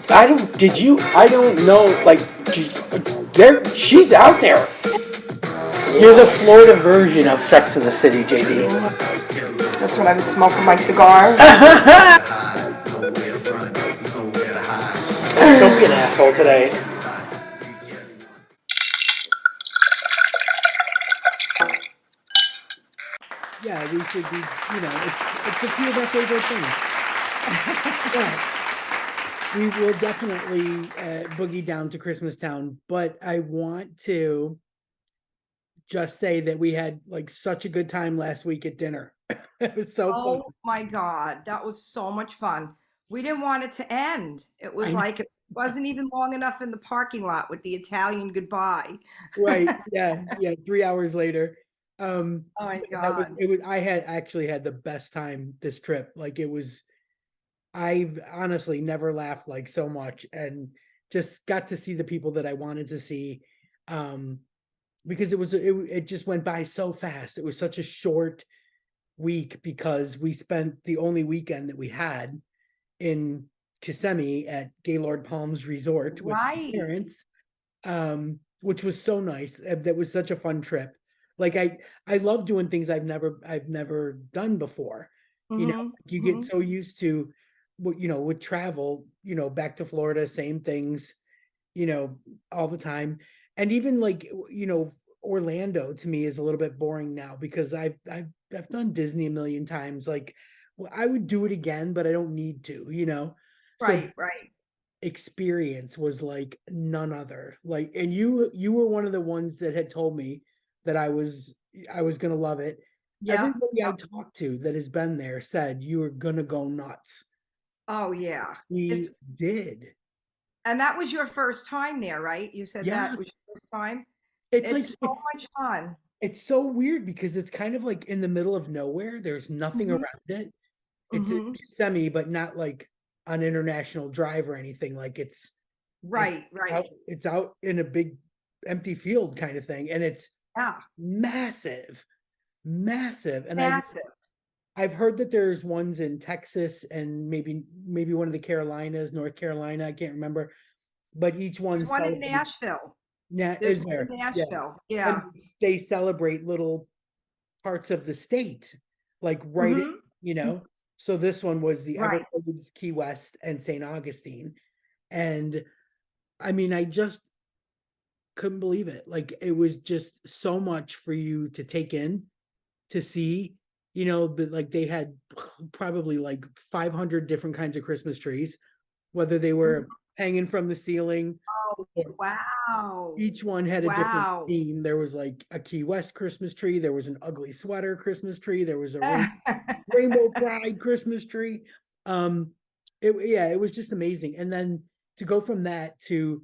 I don't know, like, she's out there. You're the Florida version of Sex in the City, JD. That's when I was smoking my cigar. Don't be an asshole today. Yeah, we should be, it's a few of our favorite things. Yeah, we will definitely boogie down to Christmas Town, but I want to just say that we had like such a good time last week at dinner. It was so fun. Oh my God, that was so much fun. We didn't want it to end. It was I know, like it wasn't even long enough in the parking lot with the Italian goodbye. right? Yeah. 3 hours later, Oh my that was God. it. Was I had actually had the best time this trip. Like it was, I've honestly never laughed like so much, and just got to see the people that I wanted to see. Um, because it just went by so fast. It was such a short week because we spent the only weekend that we had in Kissimmee at Gaylord Palms Resort with my Right. parents, which was so nice. That was such a fun trip. Like I love doing things I've never done before. Mm-hmm. You get Mm-hmm. so used to what with travel, back to Florida, same things, you know, all the time. And even like, Orlando to me is a little bit boring now because I've done Disney a million times. Like, well, I would do it again, but I don't need to. So Right, this right. experience was like none other. Like, and you were one of the ones that had told me that I was gonna love it. Yep. Everybody I Yep. talked to that has been there said you were gonna go nuts. Oh yeah. We It's did. and that was your first time there, right? You said that Yes. was your first time. It's like It's so much fun. it's so weird because it's kind of like in the middle of nowhere. There's nothing Mm-hmm. around it. It's a Mm-hmm. semi, but not like an international drive or anything. Like it's Right, right. out in a big empty field kind of thing, and it's Yeah. massive, massive. And Massive. I've heard that there's ones in Texas and maybe one of the Carolinas, North Carolina. I can't remember, but each one There's one in celebrates. Nashville. Yeah, There's is one there? in Yeah, Nashville. and Yeah. they celebrate little parts of the state, like right in, Mhm. you know. So this one was the Right. Everglades, Key West, and St. Augustine. And I mean, I just couldn't believe it. Like it was just so much for you to take in, to see, but like they had probably like 500 different kinds of Christmas trees, whether they Mhm. were hanging from the ceiling Oh, or wow. each one had a different Wow. theme. There was like a Key West Christmas tree, there was an ugly sweater Christmas tree, there was a Rainbow Pride Christmas tree. Yeah, it was just amazing. And then to go from that to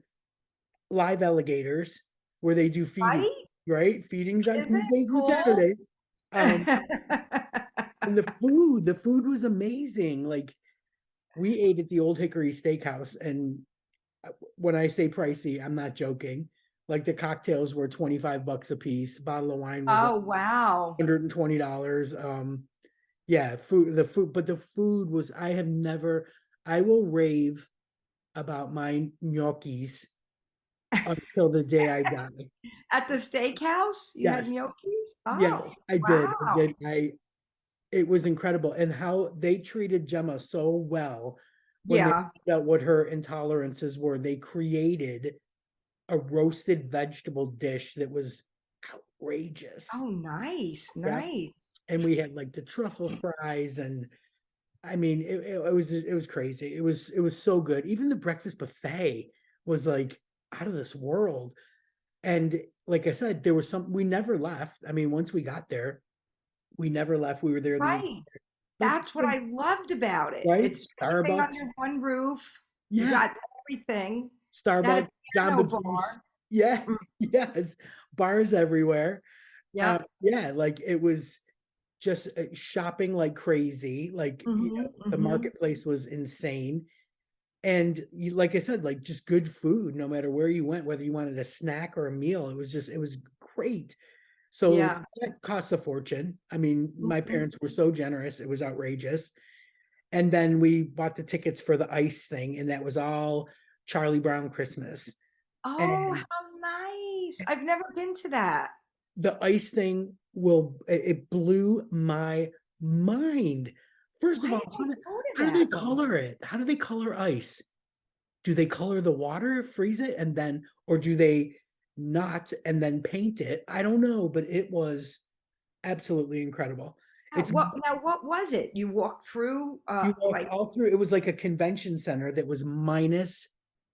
live alligators, where they do feeding, Right? right? Feedings on Isn't it Tuesdays and cool? Saturdays. Um, and the food was amazing. Like we ate at the Old Hickory Steakhouse, and when I say pricey, I'm not joking. Like the cocktails were $25 a piece. A bottle of wine was like Oh, wow. $120. Yeah, but the food was, I will rave about my gnocchis until the day I die. At the steakhouse, you had Yes, gnocchis? yes, Oh, I did. I wow. did. It was incredible, and how they treated Gemma so well when they Yeah. found out what her intolerances were. They created a roasted vegetable dish that was outrageous. Oh, nice. Yeah, Nice. and we had like the truffle fries, and I mean, it was crazy. It was so good. Even the breakfast buffet was like out of this world. And like I said, there was some we never left. I mean, once we got there, we never left. We were there the Right. but That's what I loved about it. right, It's everything Starbucks, under one roof. You yeah, got everything. You had a Starbucks, Jamba piano Juice, bar. yeah, Mm, yes, bars everywhere. yep. Yeah, like it was just shopping like crazy. Like Mhm, the mhm. marketplace was insane. And like I said, like just good food no matter where you went, whether you wanted a snack or a meal. It was great. So Yeah. that cost a fortune. I mean, my Mhm. parents were so generous, it was outrageous. And then we bought the tickets for the ice thing, and that was all Charlie Brown Christmas. Oh, And how nice. I've never been to that. the ice thing it blew my mind. First Why of all, did they go to how do they that? color it? How do they color ice? Do they color the water, freeze it, and then, or do they not and then paint it? I don't know, but it was absolutely incredible. It's What was it? You walked through You walk like all through, it was like a convention center that was minus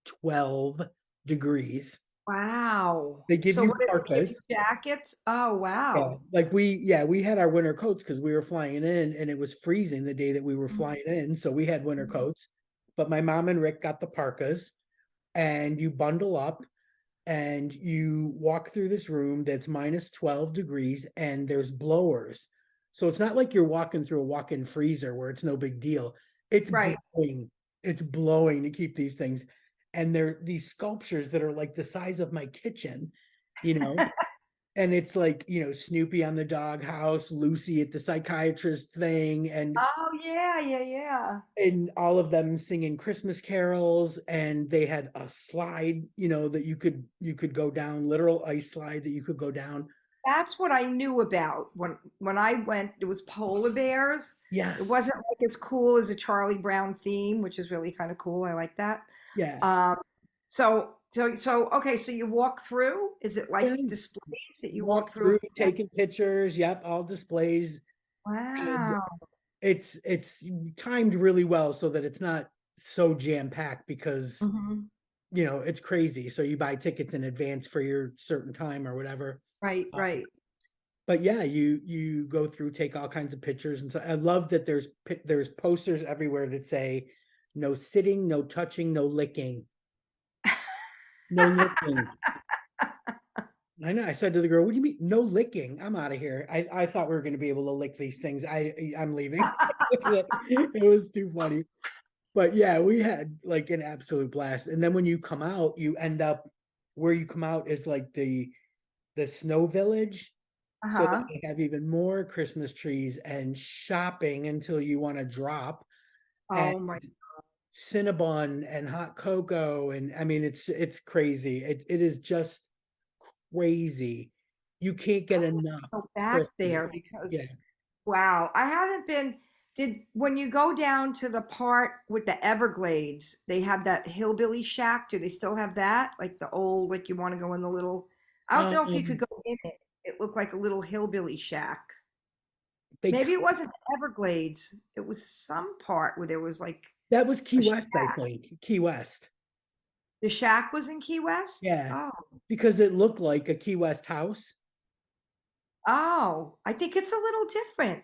12 degrees. wow. They give So you what did they give you parkas. jackets? Oh Yeah, wow. like we had our winter coats because we were flying in and it was freezing the day that we were Mhm. flying in. So we had winter coats. But my mom and Rick got the parkas, and you bundle up and you walk through this room that's minus 12 degrees and there's blowers. So it's not like you're walking through a walk-in freezer where it's no big deal. It's Right. blowing. It's blowing to keep these things. And they're these sculptures that are like the size of my kitchen, you know. And it's like, Snoopy on the doghouse, Lucy at the psychiatrist thing, Oh yeah, yeah, yeah. and all of them singing Christmas carols. And they had a slide, that you could go down, literal ice slide that you could go down. That's what I knew about when I went. It was polar bears. It Yes. wasn't like as cool as a Charlie Brown theme, which is really kind of cool. I like that. Yeah. Um, so okay. So you walk through. Is it Yeah. like displays that you walk Walk through? through, taking pictures. Yep, all displays. And Wow. it's timed really well so that it's not so jam-packed because Hmm. it's crazy. So you buy tickets in advance for your certain time or whatever. Right, Uh, right. but yeah, you go through, take all kinds of pictures, and so I love that there's posters everywhere that say no sitting, no touching, no licking, no licking. I know. I said to the girl, "What do you mean, no licking? I'm out of here." I thought we were going to be able to lick these things. I'm leaving. It was too funny. But yeah, we had like an absolute blast. And then when you come out, you end up where you come out is like the snow village. So that Uh-huh. they have even more Christmas trees and shopping until you want to drop, and Oh my. Cinnabon and hot cocoa. And I mean, it's crazy. It is just crazy. You can't get enough Go back Christmas. there Yeah. because wow, I haven't been. Did when you go down to the part with the Everglades, they have that hillbilly shack. Do they still have that? Like the old, like you want to go in the little. I don't know if you could Um, go in it. It looked like a little hillbilly shack. they Maybe it wasn't the Everglades. It was some part where there was like That was Key a West, I shack. think. Key West. The shack was in Key West. Yeah. Oh, Because it looked like a Key West house. oh, I think it's a little different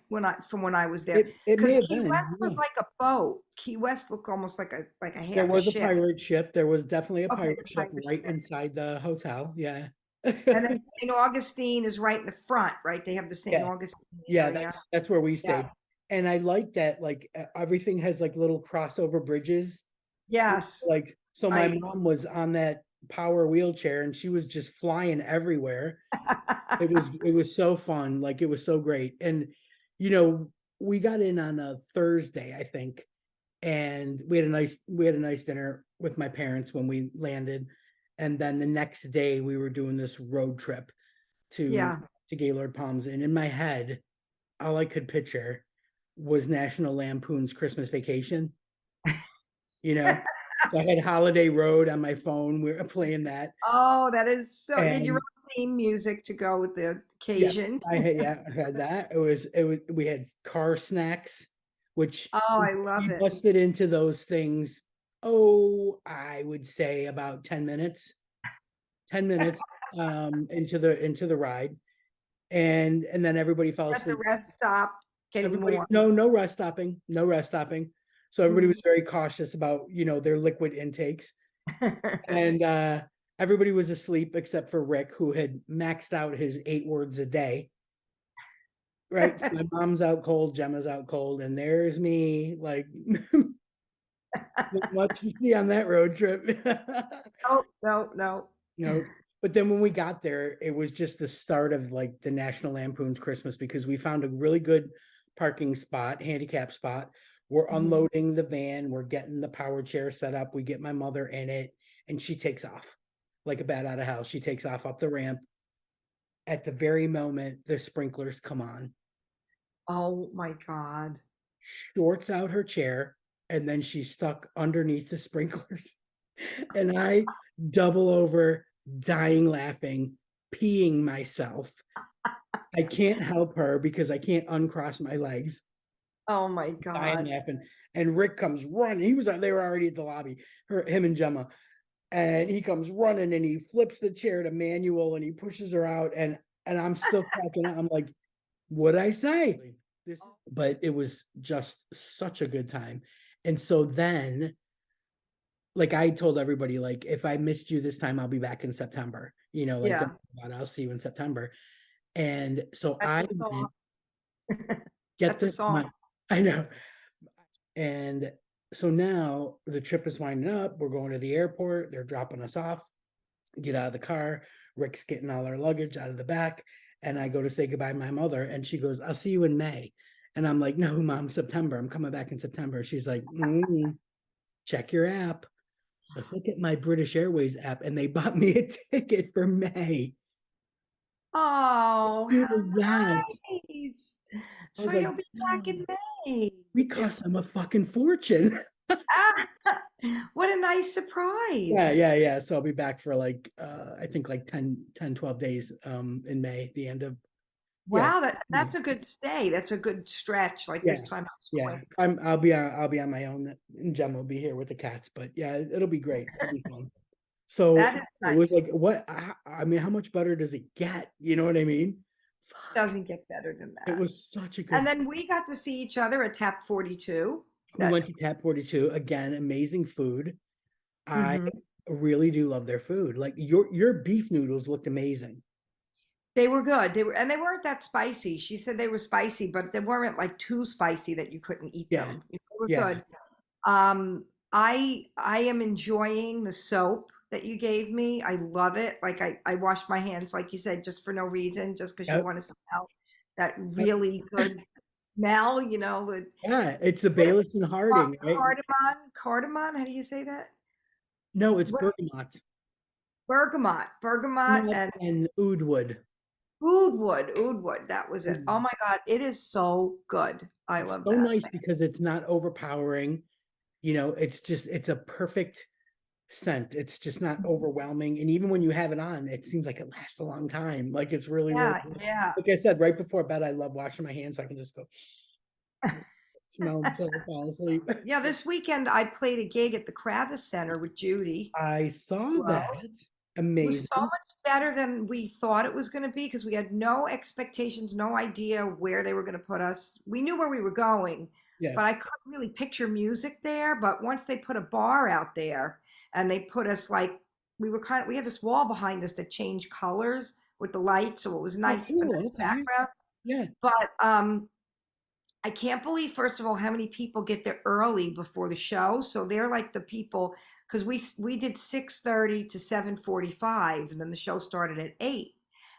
from when I was there It may because have Key been. West was Yeah. like a boat. Key West looked almost like a There half a was a ship. pirate ship. There was definitely a Okay, the pirate ship pirate right ship. inside the hotel. Yeah. And then St. Augustine is right in the front, right? They have the St. Yeah. Augustine Yeah, area. that's where we Yeah. stayed. And I like that, like everything has like little crossover bridges. Yes. Like, so my Right. mom was on that power wheelchair and she was just flying everywhere. It was so fun. Like, it was so great. And you know, we got in on a Thursday, I think, and we had a nice dinner with my parents when we landed. And then the next day we were doing this road trip to Yeah. to Gaylord Palms. And in my head, all I could picture was National Lampoon's Christmas Vacation, you know. So I had Holiday Road on my phone. We were playing that. Oh, that is so. Did you write And theme music to go with the yeah, occasion? I had that. It was we had car snacks, which Oh, I love we it. busted into those things. Oh, I would say about 10 minutes. 10 minutes into the ride. And then everybody fell At the asleep. rest stop, getting Everybody, warm. no rest stopping, no rest stopping. So everybody was Mhm. very cautious about, their liquid intakes. And everybody was asleep except for Rick, who had maxed out his 8 words a day. Right. So my mom's out cold, Gemma's out cold, and there's me, like, not much to see on that road trip. No, no, no. you know, but then when we got there, it was just the start of like the National Lampoon's Christmas, because we found a really good parking spot, handicap spot, We're Mhm. unloading the van, we're getting the power chair set up, we get my mother in it, and she takes off like a bat out of hell. She takes off up the ramp. At the very moment the sprinklers come on, Oh my God. shorts out her chair, and then she's stuck underneath the sprinklers. And I double over, dying laughing, peeing myself. I can't help her because I can't uncross my legs. Oh my Dying God. laughing. And Rick comes running. They were already at the lobby, him and Gemma. And he comes running and he flips the chair to manual and he pushes her out. And I'm still cracking up. I'm like, what'd I say? But it was just such a good time. And so then, like, I told everybody, like, if I missed you this time, I'll be back in September. Like, don't Yeah, worry about it, I'll see you in September. And so that's I a song. went, get That's a this, song. I know. And so now the trip is winding up. We're going to the airport. They're dropping us off, get out of the car. Rick's getting all our luggage out of the back. And I go to say goodbye to my mother. And she goes, I'll see you in May. And I'm like, no, mom, September. I'm coming back in September. She's like, check your app. I look at my British Airways app and they bought me a ticket for May. Oh, It how was that. nice. I So was like, you'll be back wow, in May. we If cost them a fucking fortune. ah, what a nice Yeah, surprise. yeah, yeah. So I'll be back for like I think like 10, 12 days in May, the end of yeah. Wow, that's a good stay. That's a good stretch. Like Yeah. this time it's Yeah. quick. I'll be on my own and Jem will be here with the cats, but yeah, it'll be great. It'll be fun. So That is it was like nice. I mean, how much better does it get? You know what I mean? Fuck. Doesn't get better than It that. was such a And good. then we got to see each other at Tap 42. We That went to Tap 42 again, amazing food. I mhm. really do love their food. Like your beef noodles looked amazing. They were good. They weren't that spicy. She said they were spicy, but they weren't like too spicy that you couldn't eat Yeah. them. They were Yeah. good. I am enjoying the soap that you gave me. I love it. Like I wash my hands, like you said, just for no reason, just because you Yep. want to smell that Yep. really good smell, the Yeah, it's the what Bayless and Harding, right? cardamom. How do you say that? No, it's What bergamot. bergamot, Bergamot and and oud wood. oud wood. That was it. Oh Mm. my God, it is so good. I It's love so that. nice because it's not overpowering. It's a perfect scent. It's just not overwhelming. And even when you have it on, it seems like it lasts a long time. Like it's really, really Yeah, good. yeah. Like I said, right before bed, I love washing my hands so I can just go smell them until I fall asleep. Yeah, this weekend I played a gig at the Kravis Center with Judy. I saw Well, that. it was so Amazing. much better than we thought it was going to be because we had no expectations, no idea where they were going to put us. We knew where we were going, Yeah. but I couldn't really picture music there. But once they put a bar out there and they put us like we had this wall behind us that changed colors with the lights, so it was Oh, nice, a cool. nice Okay. background. Yeah. But I can't believe, first of all, how many people get there early before the show. So they're like the people because we did 6:30 to 7:45, and then the show started at 8.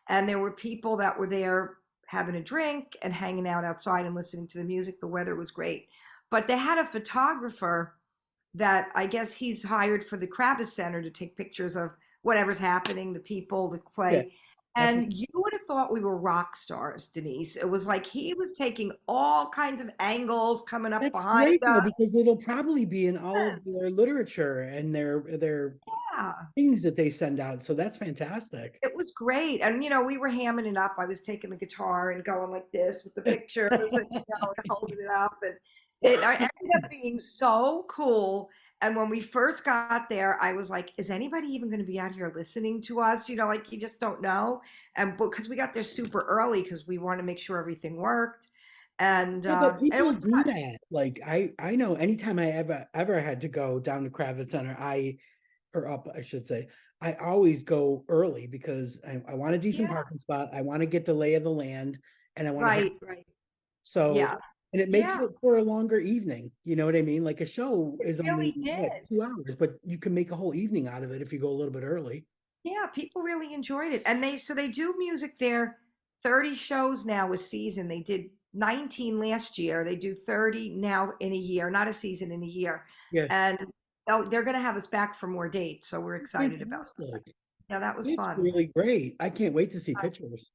And there were people that were there having a drink and hanging out outside and listening to the music. The weather was great, but they had a photographer that I guess he's hired for the Kravis Center to take pictures of whatever's happening, the people, the Yeah. play. That's And you would have thought we were rock stars, Denise. It was like he was taking all kinds of angles coming up That's behind great though, us. because it'll probably be in all of their literature and their Yeah, things that they send out. So that's fantastic. it was great. And, we were hamming it up. I was taking the guitar and going like this with the pictures and, and holding it up. And I ended up being so cool. And when we first got there, I was like, is anybody even going to be out here listening to us? Like you just don't know. And because we got there super early because we wanted to make sure everything worked. And Yeah, but it people was do fun. that. Like I know anytime I ever had to go down to Kravitz Center, or up, I should say, I always go early because I want a decent Yeah, parking spot. I want to get the lay of the land and I want to have right, right. so Yeah, and it makes yeah, it for a longer evening. You know what I mean? Like a show it is only really did. what 2 hours, but you can make a whole evening out of it if you go a little bit early. Yeah, people really enjoyed it. And they do music there, 30 shows now a season. They did 19 last year. They do 30 now in a year, not a season, in a year. Yeah. And oh, they're going to have us back for more dates. So we're excited about that. Fantastic. Yeah, that was It's fun. really great. I can't wait to see pictures.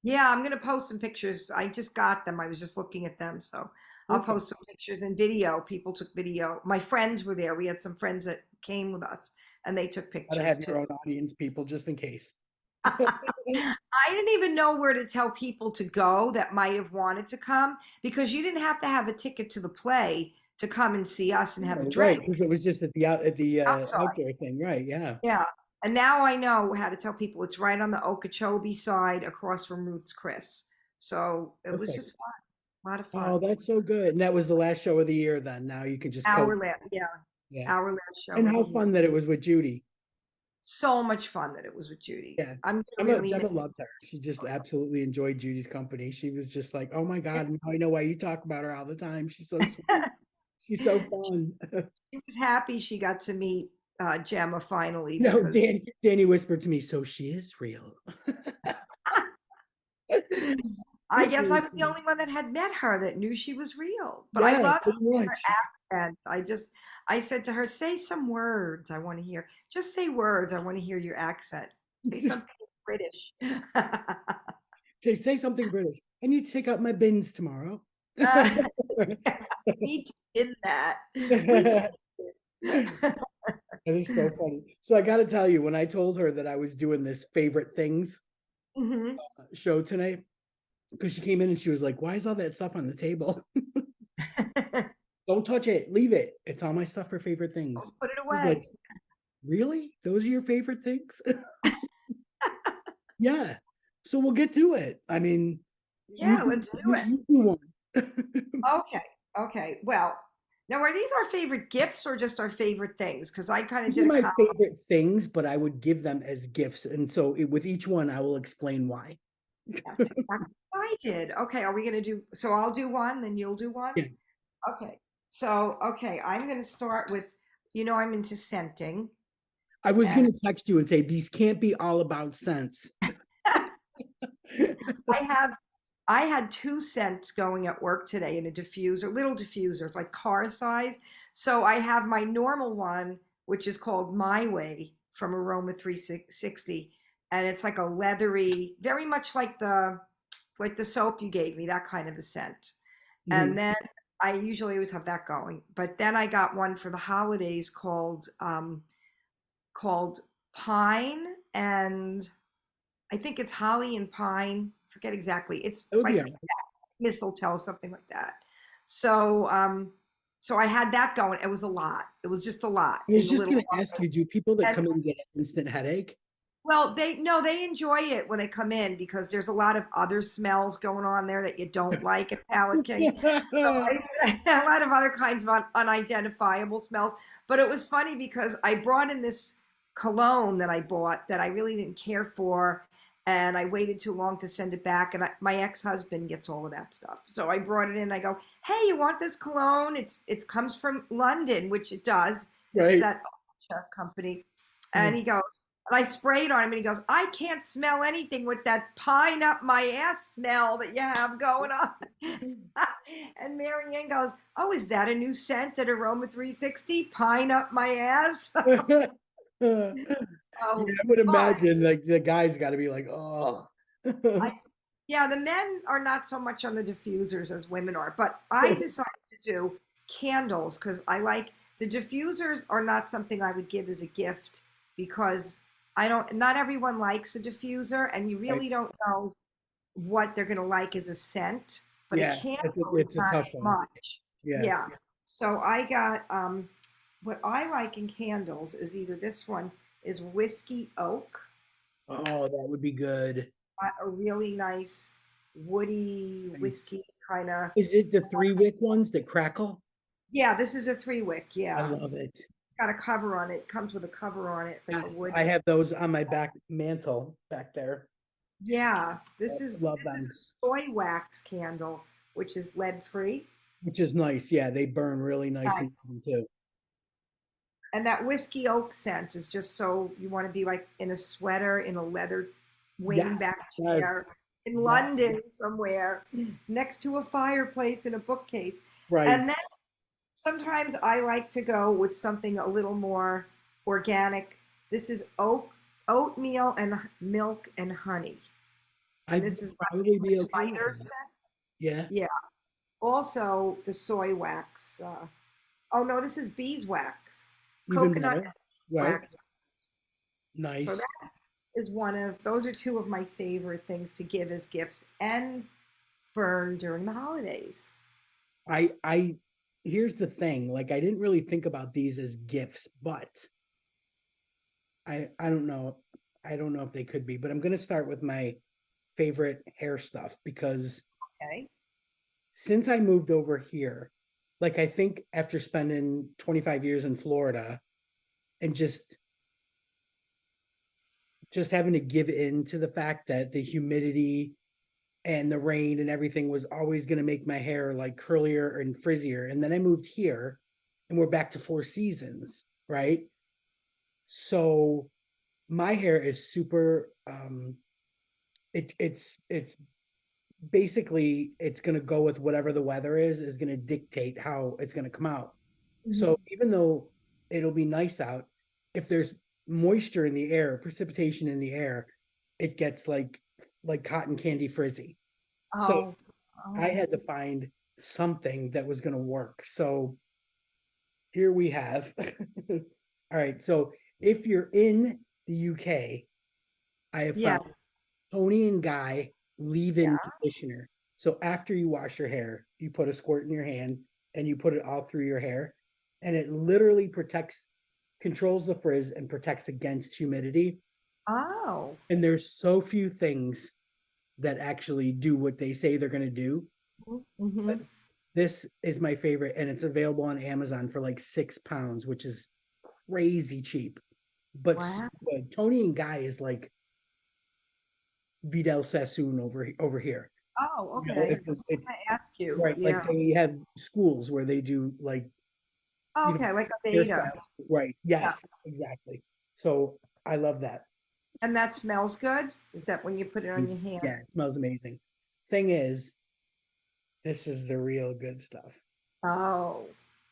Yeah, I'm going to post some pictures. I just got them. I was just looking at them. So I'll Perfect. post some pictures and video. People took video. My friends were there. We had some friends that came with us and they took Gotta pictures have too. your own audience, people, just in case. I didn't even know where to tell people to go that might have wanted to come because you didn't have to have a ticket to the play to come and see us and have a Oh, right, drink because it was just at the outside. outdoor thing, right? Yeah. Yeah. And now I know how to tell people it's right on the Okeechobee side across from Ruth's Chris. So it was Perfect. just fun. A lot of Oh, fun. that's so good. And that was the last show of the year then. Now you can just coast. Yeah, Yeah. our last show And of the how year. fun that it was with Judy. So much fun that it was with Judy. Yeah. I'm gonna really Gemma miss loved her. She just absolutely enjoyed Judy's company. She was just like, oh my God, now I know why you talk about her all the time. She's so sweet. She's so fun. she was happy she got to meet Gemma finally No, because Danny whispered to me, so she is real. I guess I was the only one that had met her that knew she was real. But I Yeah, love pretty her much. accent. I said to her, say some words I want to hear. Just say words. I want to hear your accent. Say something British. Say something British. I need to take out my bins tomorrow. Yeah, we did that. We That did. is so funny. So I got to tell you, when I told her that I was doing this favorite things Hmm. show tonight, because she came in and she was like, "Why is all that stuff on the table? Don't touch it. Leave it. It's all my stuff for favorite things." Put it I was like, away. "Really? Those are your favorite things?" Yeah. So we'll get to it. I mean, Yeah, let's do it. you do one. Okay. Okay. Well, now are these our favorite gifts or just our favorite things? Because I kind of These are did a my count. favorite things, but I would give them as gifts. And so with each one, I will explain why. That's exactly what I did. Okay, are we gonna do, so I'll do one, then you'll do one? Yeah. Okay. So, okay, I'm gonna start with, I'm into scenting I was and going to text you and say, these can't be all about scents. I have I had two scents going at work today in a diffuser, little diffuser. It's like car size. So I have my normal one, which is called My Way from Aroma 360, and it's like a leathery, very much like the soap you gave me, that kind of a scent. And Mhm. then I usually always have that going. But then I got one for the holidays called Pine, and I think it's holly and pine. Forget exactly. It's That would be like all right. mistletoe, something like that. So so I had that going. It was a lot. It was just a lot I in was the just little going to ask you, do people that and come in get an instant headache? well, they no, they enjoy it when they come in because there's a lot of other smells going on there that you don't like at Pallet King. So a lot of other kinds of unidentifiable smells. But it was funny because I brought in this cologne that I bought that I really didn't care for, and I waited too long to send it back. And my ex-husband gets all of that stuff, so I brought it in. I go, "Hey, you want this cologne? It comes from London, which it does. It's Right. that company." And he goes, and I sprayed on him, and he goes, "I can't smell anything with that pine up my ass smell that you have going on." And Marianne goes, "Oh, is that a new scent at Aroma 360? Pine up my ass." Yeah, So, I would but imagine like the guy's got to be like, oh. I, yeah, the men are not so much on the diffusers as women are, but I decided to do candles because I like the diffusers are not something I would give as a gift because not everyone likes a diffuser and you Right. really don't know what they're going to like as a scent, but a Yeah, candle is it's a not tough as one. much. Yeah. Yeah. So I got what I like in candles is either this one is whiskey oak, Oh, that would be good. a really nice woody Nice. whiskey kind of. Is it the 3 wick ones that crackle? Yeah, this is a 3 wick. I Yeah, love it. got a cover on it. It comes with a cover on it, like a Yes, wood. I have those on my back mantle back there. Yeah, I this is love this is them, a soy wax candle, which is lead free. which is nice. Yeah, they burn really nice and Nice. even too. And that whiskey oak scent is just so you want to be like in a sweater, in a leather Yes, wing back yes. chair. in that London somewhere next to a fireplace in a bookcase. right. And then sometimes I like to go with something a little more organic. This is oatmeal and milk and honey. And I'd this is probably my be okay with lighter that. scent. Yeah, Yeah. Also, the soy wax. Oh no, this is beeswax, even coconut better. Right. wax. So Nice. that is those are two of my favorite things to give as gifts and burn during the holidays. I here's the thing, like I didn't really think about these as gifts, but I don't know. I don't know if they could be, but I'm gonna start with my favorite hair stuff because Okay. since I moved over here, like I think after spending 25 years in Florida and just having to give in to the fact that the humidity and the rain and everything was always going to make my hair like curlier and frizzier. And then I moved here and we're back to 4 seasons, right? So my hair is super it's basically it's going to go with whatever the weather is going to dictate how it's going to come out. So Mhm. even though it'll be nice out, if there's moisture in the air, precipitation in the air, it gets like cotton candy frizzy. So Oh, I oh, had to find something that was going to work. So here we have. All right. So if you're in the UK, I have found yes. Tony and Guy leave-in Yeah. conditioner. So after you wash your hair, you put a squirt in your hand and you put it all through your hair, and it literally controls the frizz and protects against humidity. Oh. And there's so few things that actually do what they say they're going to do. But Mm-hmm. this is my favorite, and it's available on Amazon for like £6, which is crazy cheap. But Wow. Tony and Guy is like Vidal Sassoon over here. Oh, You know, okay. I was just it's gonna ask you. right. Like Yeah. they have schools where they do like Oh, you know okay, like a beta. hairstyles. Right. Yeah. Yes, exactly. So I love that. And that smells good? Is that when you put it on It's- your hand? yeah, it smells amazing. Thing is, this is the real good stuff. Oh,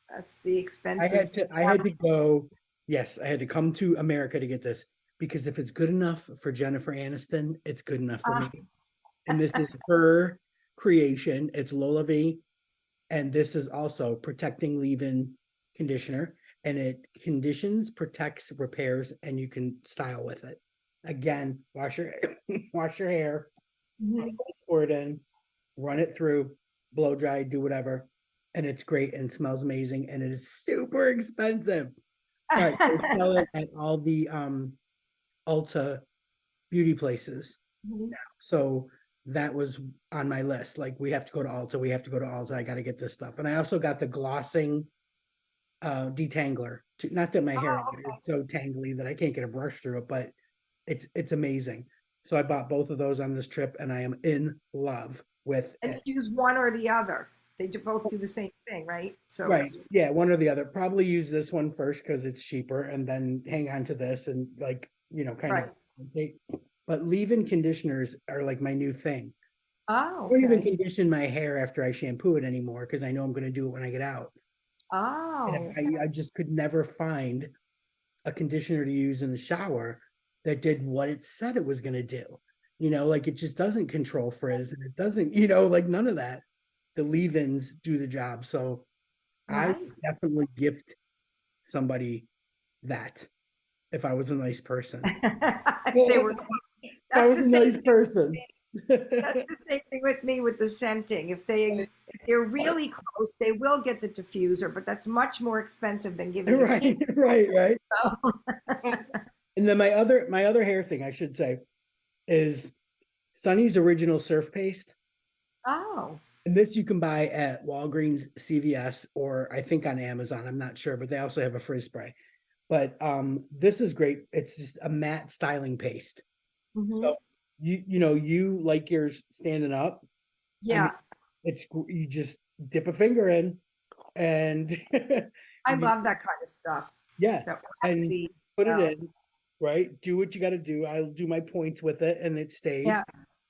that's the I expensive had to I had to go. Yes, I had to come to America to get this because if it's good enough for Jennifer Aniston, it's good enough for Ah, me. And this is her creation. It's Lola V, and this is also protecting leave-in conditioner, and it conditions, protects, repairs, and you can style with it. Again, wash your wash your hair, mhm. squirt in, run it through, blow dry, do whatever, and it's great and smells amazing, and it is super expensive. All right, they sell it at all the Ulta beauty places. Mhm. So that was on my list. Like we have to go to Ulta, we have to go to Ulta. I got to get this stuff. And I also got the glossing detangler. Not that my hair is so tangly that I can't get a brush through it, but it's amazing. So I bought both of those on this trip and I am in love with And it. you use one or the other. They both do the same thing, right? So Right. it's Yeah, one or the other. Probably use this one first because it's cheaper and then hang on to this and like, kind of right. but leave-in conditioners are like my new thing. Oh, I don't even okay. condition my hair after I shampoo it anymore because I know I'm going to do it when I get out. And Oh, I just could never find a conditioner to use in the shower that did what it said it was going to do. Like it just doesn't control frizz and it doesn't, like none of that. The leave-ins do the job. So I would nice. definitely gift somebody that if I was a nice person. If they were If close. I That's was the a same nice thing. person. That's the same thing with me with the scenting. If they're really close, they will get the diffuser, but that's much more expensive than giving a Right, candle. right, right. So, And then my other hair thing I should say is Sunny's original surf paste. oh, And this you can buy at Walgreens, CVS, or I think on Amazon. I'm not sure, but they also have a frizz spray. But this is great. It's just a matte styling paste. hmm, So you like yours standing up. I mean, yeah. you just dip a finger in and I you love that kind of stuff. yeah, That and waxy put it smell. in, right? Do what you got to do. I'll do my points with it and it Yeah. stays.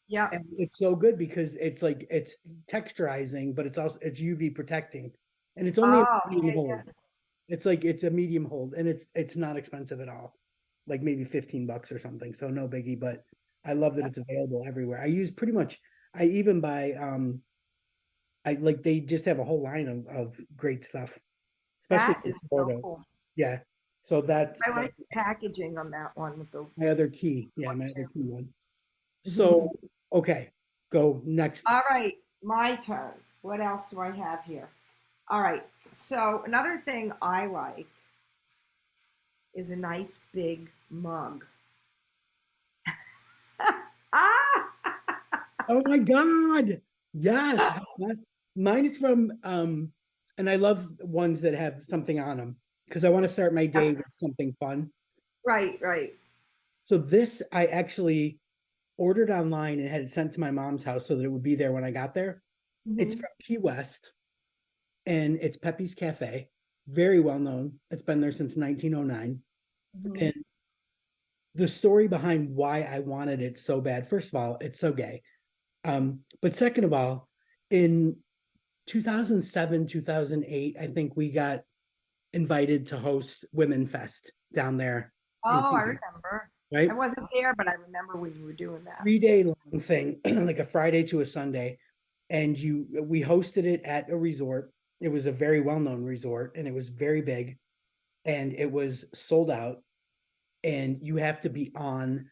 Yep. And it's so good because it's like it's texturizing, but it's UV protecting, and it's only a Oh, medium yeah, hold. yeah. It's like it's a medium hold, and it's not expensive at all, like maybe $15 or something. So no biggie, but I love that it's available everywhere. I use pretty much. I even buy I like they just have a whole line of great stuff, especially That in is so Florida. cool. Yeah. So I that's like the packaging on that one with the my other key. Yeah, one my other key one. too. So okay, go next. All right, my turn. What else do I have here? All right. So another thing I like is a nice big mug. Ah! Oh my God. Yes. Yes. Mine is from and I love ones that have something on them because I want to start my day with something fun. Right, right. So this I actually ordered online and had it sent to my mom's house so that it would be there when I got there. It's Hmm. from Key West and it's Pepe's Cafe. Very well known. It's been there since 1909. Hmm. And the story behind why I wanted it so bad, first of all, it's so gay. But second of all, in 2007, 2008, I think we got invited to host Women Fest down there in Oh, I Keegan, remember. I right? wasn't there, but I remember when you were doing that. 3 day long thing, like a Friday to a Sunday. And we hosted it at a resort. It was a very well known resort and it was very big and it was sold out. And you have to be on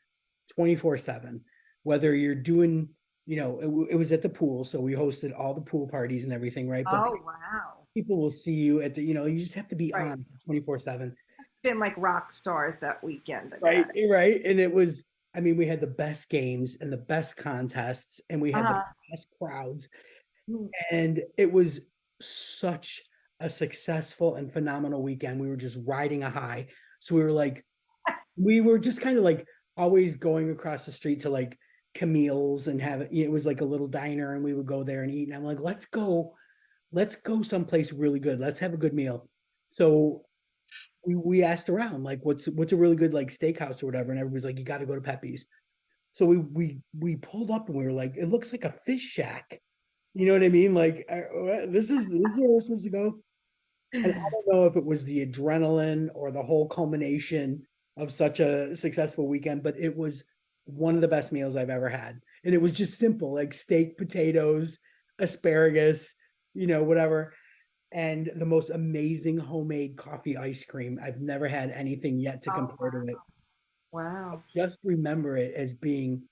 24/7, whether you're doing, it was at the pool. So we hosted all the pool parties and everything, right? But Oh, wow. people will see you at you just have to be Right. on 24/7. Been like rock stars that weekend. I Right. bet. Right. And it was, I mean, we had the best games and the best contests and we had the Uh-huh. best crowds. Mm. And it was such a successful and phenomenal weekend. We were just riding a high. So we were just kind of like always going across the street to like Camille's and have it. It was like a little diner and we would go there and eat. And I'm like, let's go someplace really good. Let's have a good meal. So we asked around like what's a really good like steakhouse or whatever, and everybody's like, you got to go to Pepe's. So we pulled up and we were like, it looks like a fish shack. You know what I mean? Like this is where we're supposed to go. And I don't know if it was the adrenaline or the whole culmination of such a successful weekend, but it was one of the best meals I've ever had. And it was just simple, like steak, potatoes, asparagus, whatever, and the most amazing homemade coffee ice cream. I've never had anything yet to Oh, compare to it. wow. Just remember it as being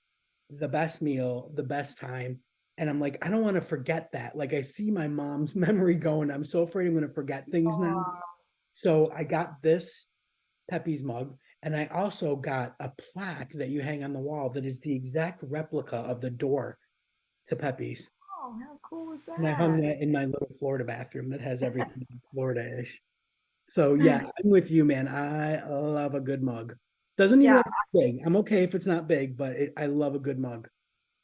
the best meal, the best time. And I'm like, I don't want to forget that. Like I see my mom's memory going. I'm so afraid I'm going to forget things now. Oh, So I got this Pepe's mug, and I also got a plaque that you hang on the wall that is the exact replica of the door to Pepe's. how cool is And I hung that? that in my little Florida bathroom that has everything Florida-ish. So yeah, I'm with you, man. I love a good mug. Doesn't even Yeah. have to be big. I'm okay if it's not big, but I love a good mug.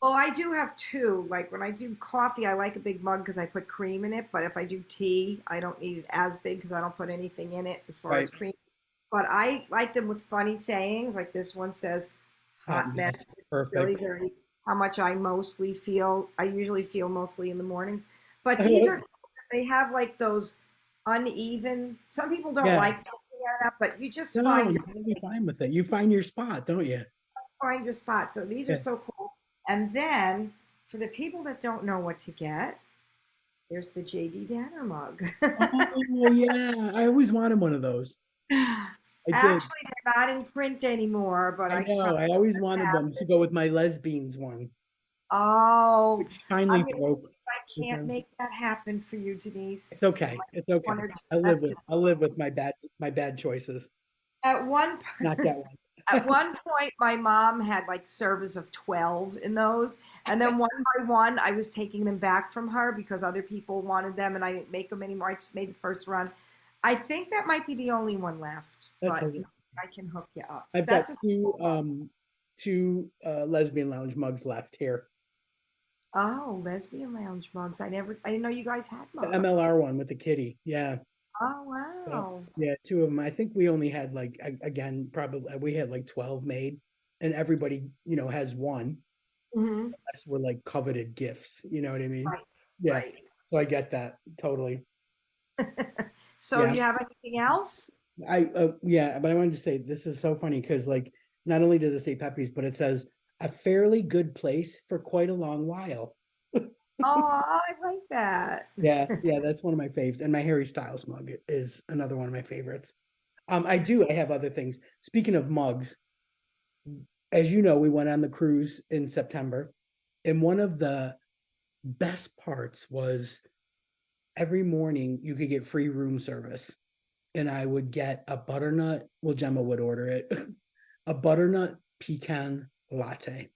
Well, I do have two. Like when I do coffee, I like a big mug because I put cream in it. But if I do tea, I don't need it as big because I don't put anything in it as far as Right. cream. But I like them with funny sayings. Like this one says, Hot hot mess, mess. really Perfect. dirty. How much I usually feel mostly in the mornings. But these are, they have like those uneven, some people don't Yeah. like looking at that, but you just No, find you're totally fine with it. You find your spot, don't you? your spot. So these are Yeah. so cool. And then for the people that don't know what to get, there's the JD Danner mug. Oh yeah. I always wanted one of those. I did. Actually, they're not in print anymore, but I I can know. probably I always get wanted that. them to go with my lesbians one, Oh, which I'm finally gonna see broke if I with can't them. make that happen for you, Denise. It's okay. It's One okay. or two I live left. with I live with my bad choices. At one Not that at one. one point, my mom had like service of 12 in those, and then one by one, I was taking them back from her because other people wanted them, and I didn't make them anymore. I just made the first run. I think that might be the only one left, That's but hilarious. I can hook you up. I've got That's a two lesbian lounge mugs left here. oh, lesbian lounge mugs. I didn't know you guys had The mugs. MLR one with the kitty. Yeah. Oh Yep. wow. Yeah, two of them. I think we only had again, probably we had like 12 made and everybody, has one. Hmm. Unless we're like coveted gifts, you know what I mean? Right, Yeah. right. So I get that totally. So Yeah. you have anything else? Yeah, but I wanted to say this is so funny because like not only does it say Pepe's, but it says a fairly good place for quite a long while. Oh, I like that. Yeah, yeah, that's one of my faves. And my Harry Styles mug is another one of my favorites. I have other things. Speaking of mugs, as you know, we went on the cruise in September, and one of the best parts was every morning you could get free room service. And I would get a butternut, well, Gemma would order it, a butternut pecan latte.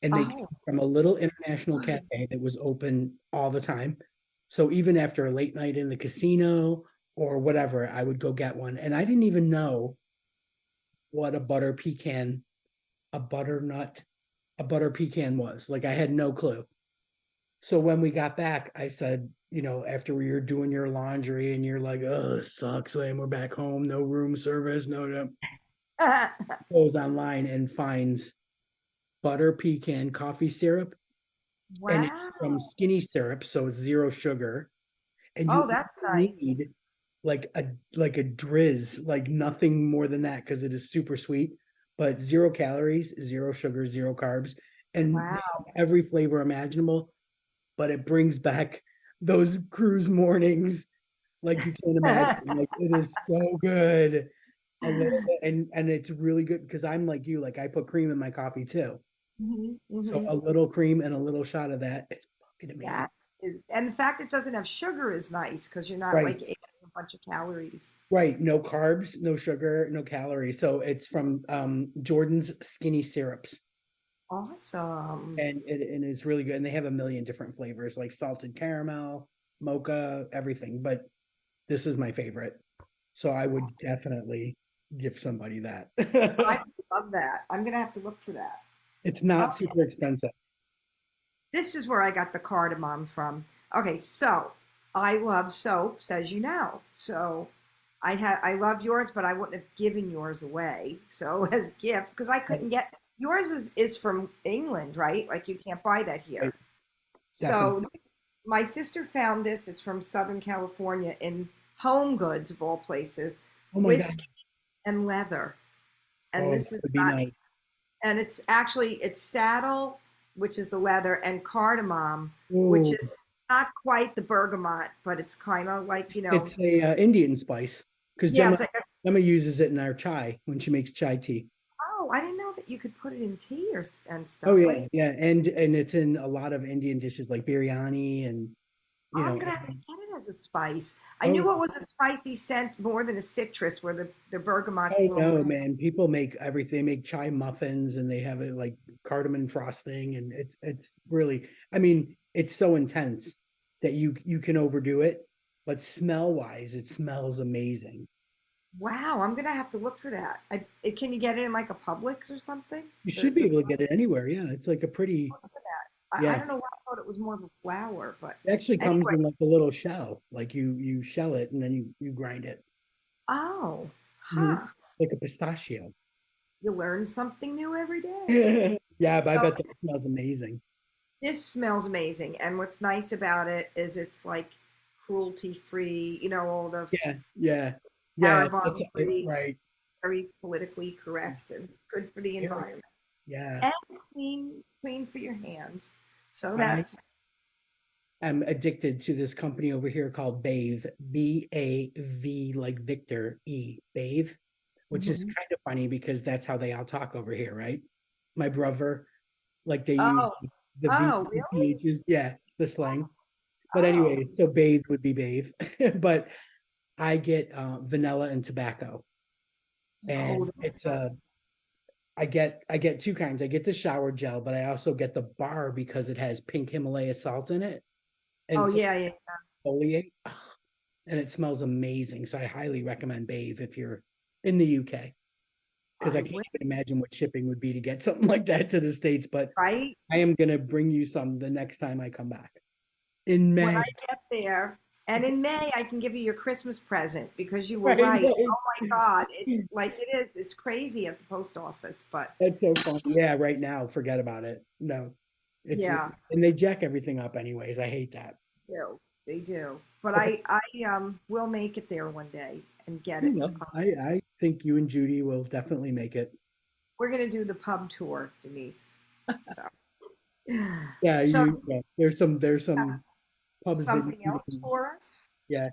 And they came Oh, from a little international cafe that was open all the time. So even after a late night in the casino or whatever, I would go get one. And I didn't even know what a butternut, a butter pecan was. Like I had no clue. So when we got back, I said, after we were doing your laundry and you're like, oh, it sucks, man. We're back home, no room service, no. Goes online and finds butter pecan coffee syrup, and it's wow. from skinny syrup, so it's zero sugar. And Oh, you that's nice. need like a drizz, like nothing more than that because it is super sweet, but 0 calories, zero sugar, zero carbs, and they Wow. have every flavor imaginable. But it brings back those cruise mornings like you can't imagine. Like it is so good. A little bit, and it's really good because I'm like you, like I put cream in my coffee too. Hmm. So Hmm. a little cream and a little shot of that, it's fucking amazing. That is, and the fact it doesn't have sugar is nice because you're not Right. like adding a bunch of calories. Right. No carbs, no sugar, no calories. So it's from Jordan's Skinny Syrups. Awesome. And it's really good. And they have a million different flavors like salted caramel, mocha, everything. But this is my favorite. So I would definitely give somebody that. I love that. I'm gonna have to look for that. It's Oh, not super expensive. this is where I got the cardamom from. Okay, so I love soaps, as you know. So I love yours, but I wouldn't have given yours away. So as gift, because I Right. couldn't get yours is from England, right? Like you can't buy that Right. here. Definitely. So my sister found this. It's from Southern California in Home Goods of all places, Oh my God. whiskey and leather. And Oh, this that is would be got nice. and it's saddle, which is the leather, and cardamom, which Ooh. is not quite the bergamot, but it's kind of like It's a Indian spice because yeah, Gemma it's like a, Gemma uses it in our chai when she makes chai tea. oh, I didn't know that you could put it in tea or and Oh stuff. Like, yeah, yeah, and it's in a lot of Indian dishes like biryani and you oh, I'm know. gonna have to get it as a spice. I Oh, knew it was a spicy scent more than a citrus, where the bergamot's a oh little more. no, man! People make everything. They make chai muffins and they have it like cardamom frosting, and it's really. I mean, it's so intense that you can overdo it, but smell wise, it smells amazing. Wow, I'm gonna have to look for that. Can you get it in like a Publix or something? You should be The able to get it anywhere. Yeah, it's like a pretty. for that. I Yeah, don't know why I thought it was more of a flour, but it actually comes anyway. in like a little shell. Like you shell it and then you grind it. Oh, Mhm. huh. Like a pistachio. You learn something new every day. Yeah, but I So bet that smells amazing. this smells amazing, and what's nice about it is it's like cruelty free. All the Yeah, yeah, yeah. That's paraben it, free, right. very politically correct, and good for the Very environment, nice. Yeah, and clean for your hands. So I that's am addicted to this company over here called Bave, BAV, like Victor E, Bave, which is mhm. kind of funny because that's how they all talk over here, right? My brother, like they use Oh, the V oh, really? PHs, yeah, the slang. But Oh, anyways, so bathe would be bathe, but I get vanilla and tobacco, oh, and that's it's nice. I get two kinds. I get the shower gel, but I also get the bar because it has pink Himalaya salt in it Oh, and some yeah, yeah. foliate, and it smells amazing. So I highly recommend Bathe if you're in the UK because I I can't will. even imagine what shipping would be to get something like that to the States. But Right I am gonna bring you some the next time I come back in when May. I get there. And in May, I can give you your Christmas present because you were Right, right. right. Oh my God, it's like it is. It's crazy at the post office, but That's so funny. Yeah, right now, forget about it. No, it's yeah, and they jack everything up anyways. I hate that. they do. They do. But Okay, I will make it there one day and get you it. will. I think you and Judy will definitely make it. We're gonna do the pub tour, Denise. So, Yeah, so yeah. There's some pubs that something you else can, for us? yeah.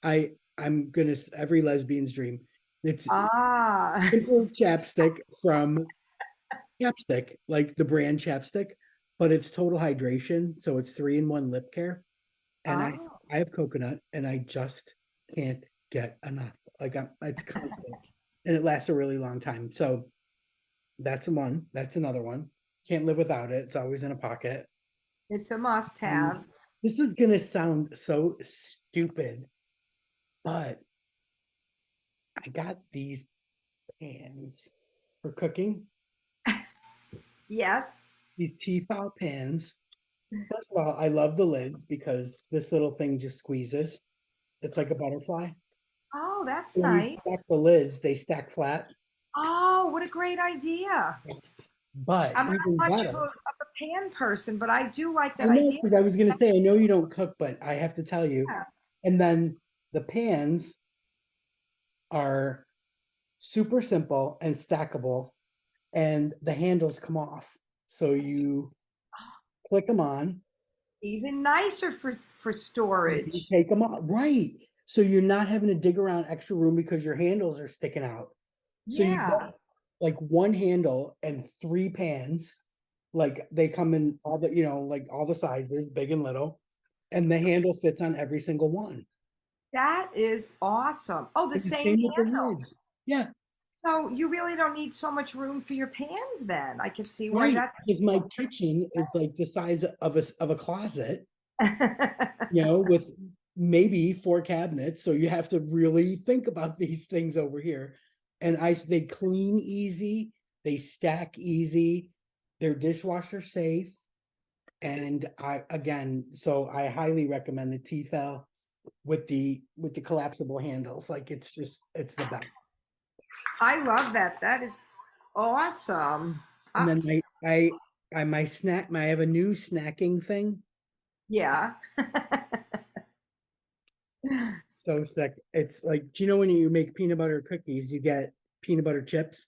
I'm gonna every lesbian's dream. It's Ah, simple chapstick from Chapstick, like the brand Chapstick, but it's total hydration, so it's 3-in-1 lip care. And oh, I have coconut, and I just can't get enough. Like it's constant, and it lasts a really long time. So that's one. That's another one. Can't live without it. It's always in a pocket. it's a And must-have. this is gonna sound so stupid, but I got these pans for cooking. Yes. These Tefal pans. First of all, I love the lids because this little thing just squeezes. It's like a butterfly. Oh, that's When you stack nice. the lids, they stack flat. Oh, what a great idea. Yes. But I'm not even much better, of a pan person, but I do like I that know idea. because I was gonna say I know you don't cook, but I have to tell you. Yeah. And then the pans are super simple and stackable, and the handles come off. So you click them on, Even nicer for and you storage. take them off. Right. So you're not having to dig around extra room because your handles are sticking out. So you Yeah, get like one handle and three pans. Like they come in all the, like all the sizes, big and little, and the handle fits on every single one. that is awesome. Oh, the And the same same with the handle. lids. Yeah, So you really don't need so much room for your pans then. I can see why right. that's Because my kitchen is like the size of a closet, important. with maybe 4 cabinets. So you have to really think about these things over here. And they clean easy, they stack easy, they're dishwasher safe. And so I highly recommend the Tefal with the collapsible handles. Like it's the best. I love that. That is awesome. And Uh, then I have a new snacking thing. yeah. So sick. It's like, do you know when you make peanut butter cookies, you get peanut butter chips?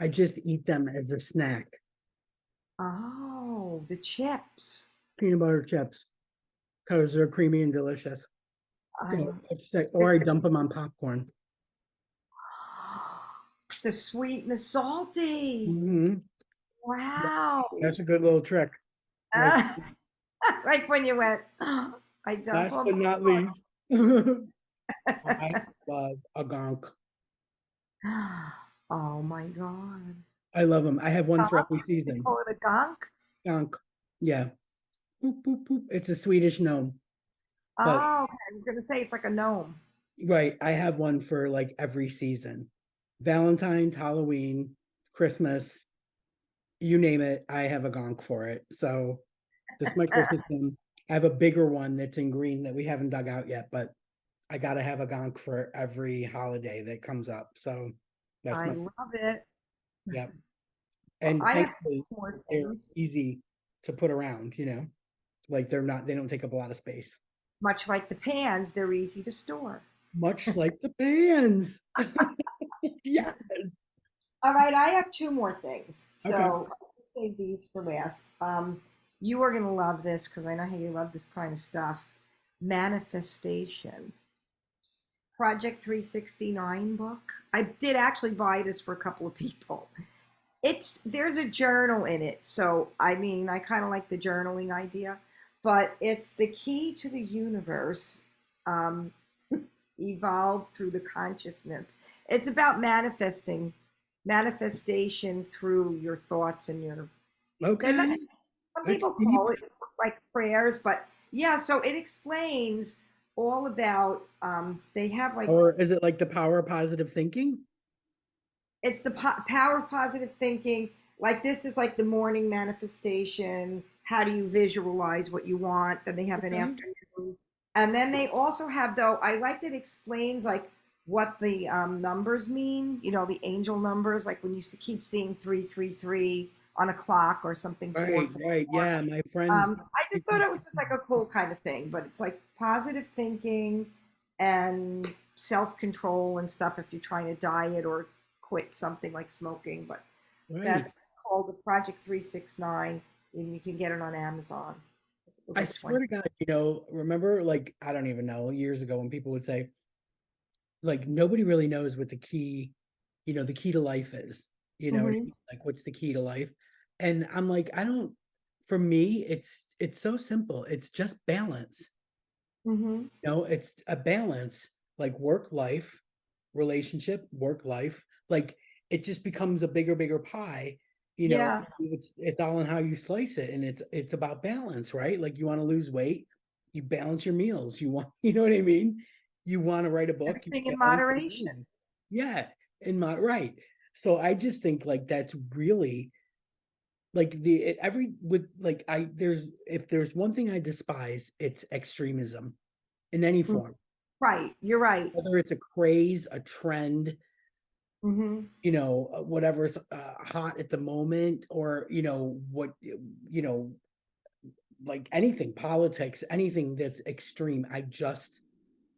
I just eat them as a snack. Oh, the chips. Peanut butter chips because they're creamy and delicious. I So it's sick. Or I dump them on popcorn. the sweet and the salty. Hmm. Wow. That's a good little trick. Like Uh, like when you went, I dump last them. but not least, I love a gonk. Oh my God. I love them. I have one for Gonk? every They season. call it a gonk? Gonk. Yeah. Boop, boop, boop. It's a Swedish gnome. But Oh, okay. I was gonna say it's like a gnome. right, I have one for like every season. Valentine's, Halloween, Christmas, you name it, I have a gonk for it. So this microsystem, I have a bigger one that's in green that we haven't dug out yet, but I gotta have a gonk for every holiday that comes up. So that's I my, love it. yep. Well, And I have thankfully more they're things. easy to put around. Like they don't take up a lot of space. Much like the pans, they're easy to store. Much like the pans. Yeah. All right, I have two more things. Okay. So I'll save these for last. You are going to love this because I know how you love this kind of stuff. Manifestation. Project 369 book. I did actually buy this for a couple of people. There's a journal in it. So I mean, I kind of like the journaling idea, but it's the key to the universe. Um, evolved through the consciousness. It's about manifestation through your thoughts and your. They're not, Okay. some It's people deep. call it like prayers, but yeah. So it explains all about. They have like Or is it like the power of positive thinking? it's the power of positive thinking. Like this is like the morning manifestation. How do you visualize what you want? Then they have an Okay. afternoon. And then they also have, though, I like that it explains like what the numbers mean. You know, the angel numbers, like when you keep seeing 333 on a clock or something Right, 444. right. Yeah, my friends. I just thought it was just like a cool kind of thing, but it's like positive thinking and self control and stuff if you're trying to diet or quit something like smoking. But Right. that's called the Project 369, and you can get it on Amazon. It was I like swear 20. to God, remember, like, I don't even know, years ago when people would say, like, nobody really knows what the key to life is. You know what I Hmm. mean? Like, what's the key to life? And I'm like, I don't, for me, it's so simple. It's just balance. Hmm. It's a balance, like work life, relationship, work life. Like it just becomes a bigger pie. Yeah. It's all in how you slice it, and it's about balance, right? Like you want to lose weight, you balance your meals. You want, you know what I mean? You want to write a book, you Everything in balance your moderation. reading. Yeah, in my right. So I just think like that's really like every with like I there's if there's one thing I despise, it's extremism in any Mm. form, Right. You're right. whether it's a craze, a trend, Hmm. whatever's hot at the moment, or what, like anything, politics, anything that's extreme. I just